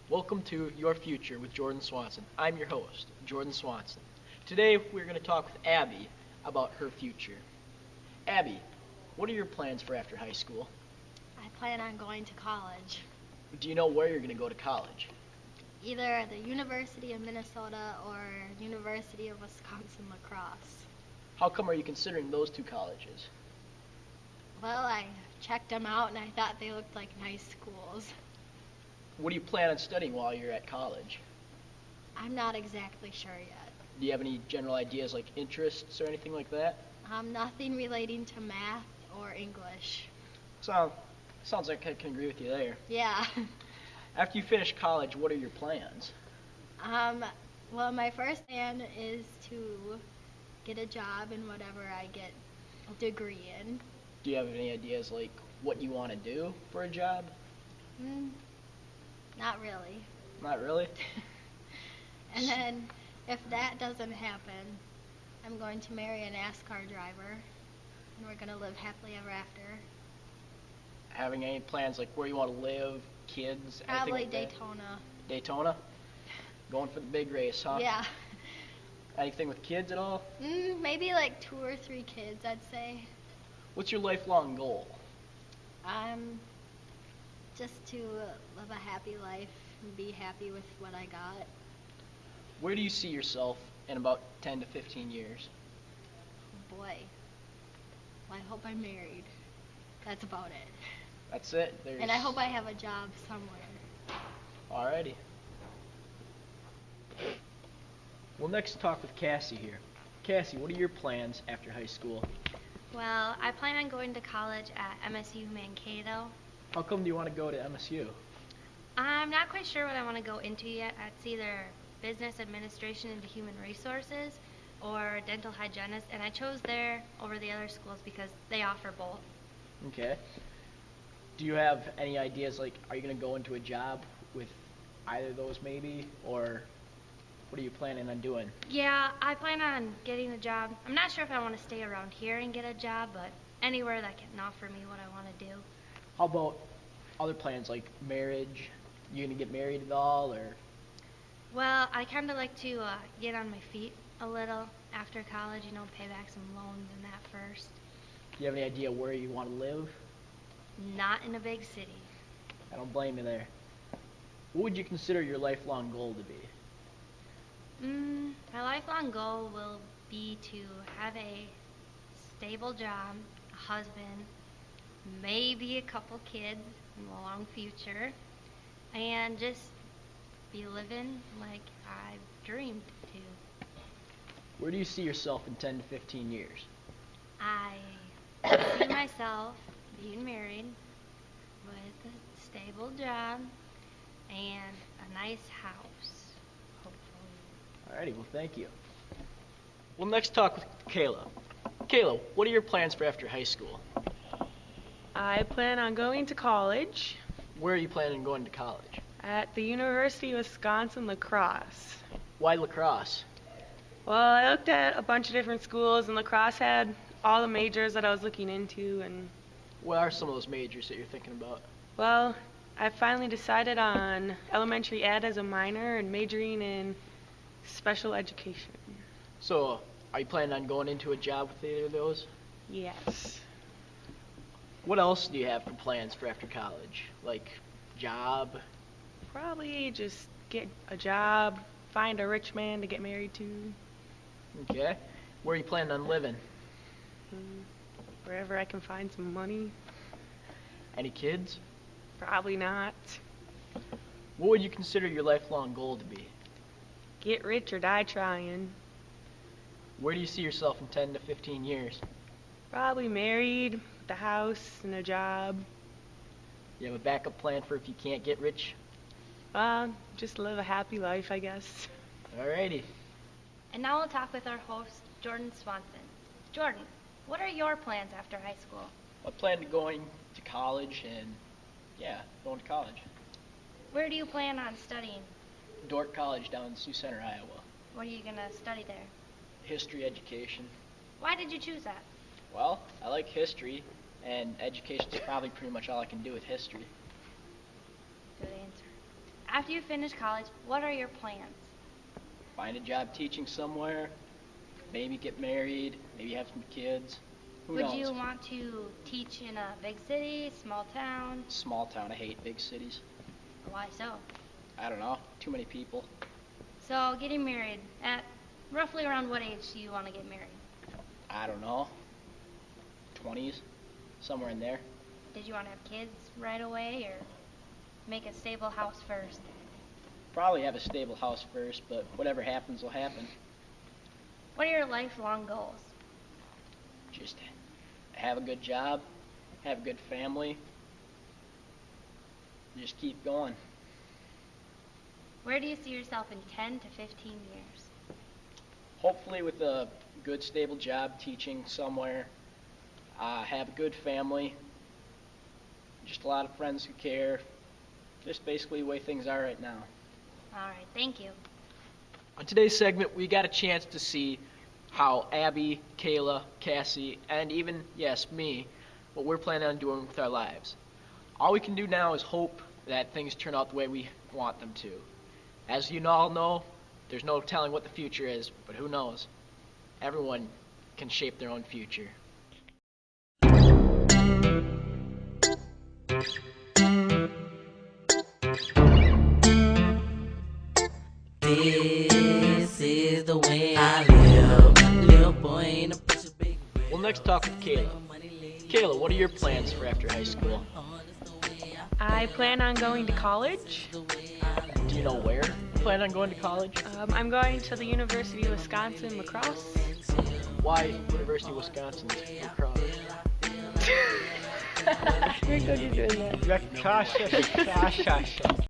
Welcome to Your Future with Jordan Swanson. I'm your host, Jordan Swanson. Today we're going to talk with Abby about her future. Abby, what are your plans for after high school? I plan on going to college. Do you know where you're going to go to college? Either the University of Minnesota or University of Wisconsin La Crosse. How come are you considering those two colleges? Well, I checked them out and I thought they looked like nice schools. What do you plan on studying while you're at college? I'm not exactly sure yet. Do you have any general ideas like interests or anything like that? Nothing relating to math or English. Sounds like I can agree with you there. Yeah. After you finish college, what are your plans? Well, my first plan is to get a job in whatever I get a degree in. Do you have any ideas like what you want to do for a job? Not really. Not really? And then, if that doesn't happen, I'm going to marry a NASCAR driver, and we're going to live happily ever after. Having any plans like where you want to live, kids, anything Probably like that? Daytona. Daytona? Going for the big race, huh? Yeah. Anything with kids at all? Maybe like 2 or 3 kids, I'd say. What's your lifelong goal? Just to live a happy life and be happy with what I got. Where do you see yourself in about 10 to 15 years? Oh boy. Well, I hope I'm married. That's about it. That's it? And I hope I have a job somewhere. Alrighty. We'll next talk with Cassie here. Cassie, what are your plans after high school? Well, I plan on going to college at MSU Mankato. How come do you want to go to MSU? I'm not quite sure what I want to go into yet. It's either business administration into human resources or dental hygienist, and I chose there over the other schools because they offer both. Okay. Do you have any ideas like are you going to go into a job with either of those maybe, or what are you planning on doing? Yeah, I plan on getting a job. I'm not sure if I want to stay around here and get a job, but anywhere that can offer me what I want to do. How about other plans like marriage? You going to get married at all, or? Well, I kind of like to get on my feet a little after college, pay back some loans and that first. Do you have any idea where you want to live? Not in a big city. I don't blame you there. What would you consider your lifelong goal to be? My lifelong goal will be to have a stable job, a husband, maybe a couple kids in the long future, and just be living like I've dreamed to. Where do you see yourself in 10 to 15 years? I see myself being married with a stable job and a nice house, hopefully. Alrighty, well thank you. We'll next talk with Kayla. Kayla, what are your plans for after high school? I plan on going to college Where are you planning on going to college? at the University of Wisconsin La Crosse. Why lacrosse? Well, I looked at a bunch of different schools, and La Crosse had all the majors that I was looking into, and, What are some of those majors that you're thinking about? well, I finally decided on elementary ed as a minor and majoring in special education. So, are you planning on going into a job with either of those? Yes. What else do you have for plans for after college? Like, job? Probably just get a job, find a rich man to get married to, Okay. Where are you planning on living? wherever I can find some money. Any kids? Probably not. What would you consider your lifelong goal to be? Get rich or die trying. Where do you see yourself in 10 to 15 years? Probably married, with a house and a job. You have a backup plan for if you can't get rich? Just live a happy life, I guess. Alrighty. And now we'll talk with our host, Jordan Swanson. Jordan, what are your plans after high school? I plan to going to college and, going to college. Where do you plan on studying? Dordt College down in Sioux Center, Iowa. What are you going to study there? History education. Why did you choose that? Well, I like history, and education's probably pretty much all I can do with history. Good answer. After you finish college, what are your plans? Find a job teaching somewhere, maybe get married, maybe have some kids. Who knows? Would you want to teach in a big city, small town? Small town. I hate big cities. Why so? I don't know. Too many people. So, getting married, at roughly around what age do you want to get married? I don't know. 20s, somewhere in there. Did you want to have kids right away or make a stable house first? Probably have a stable house first, but whatever happens will happen. What are your lifelong goals? Just have a good job, have a good family, just keep going. Where do you see yourself in 10 to 15 years? Hopefully with a good stable job teaching somewhere, have a good family, just a lot of friends who care, just basically the way things are right now. All right, thank you. On today's segment, we got a chance to see how Abby, Kayla, Cassie, and even, yes, me, what we're planning on doing with our lives. All we can do now is hope that things turn out the way we want them to. As you all know, there's no telling what the future is, but who knows? Everyone can shape their own future. This is the way I live. Little boy ain't a push a big. We'll next talk with Kayla. Kayla, what are your plans for after high school? I plan on going to college. Do you know where you plan on going to college? I'm going to the University of Wisconsin, La Crosse. Why University of Wisconsin? Lacrosse? You're good at doing that.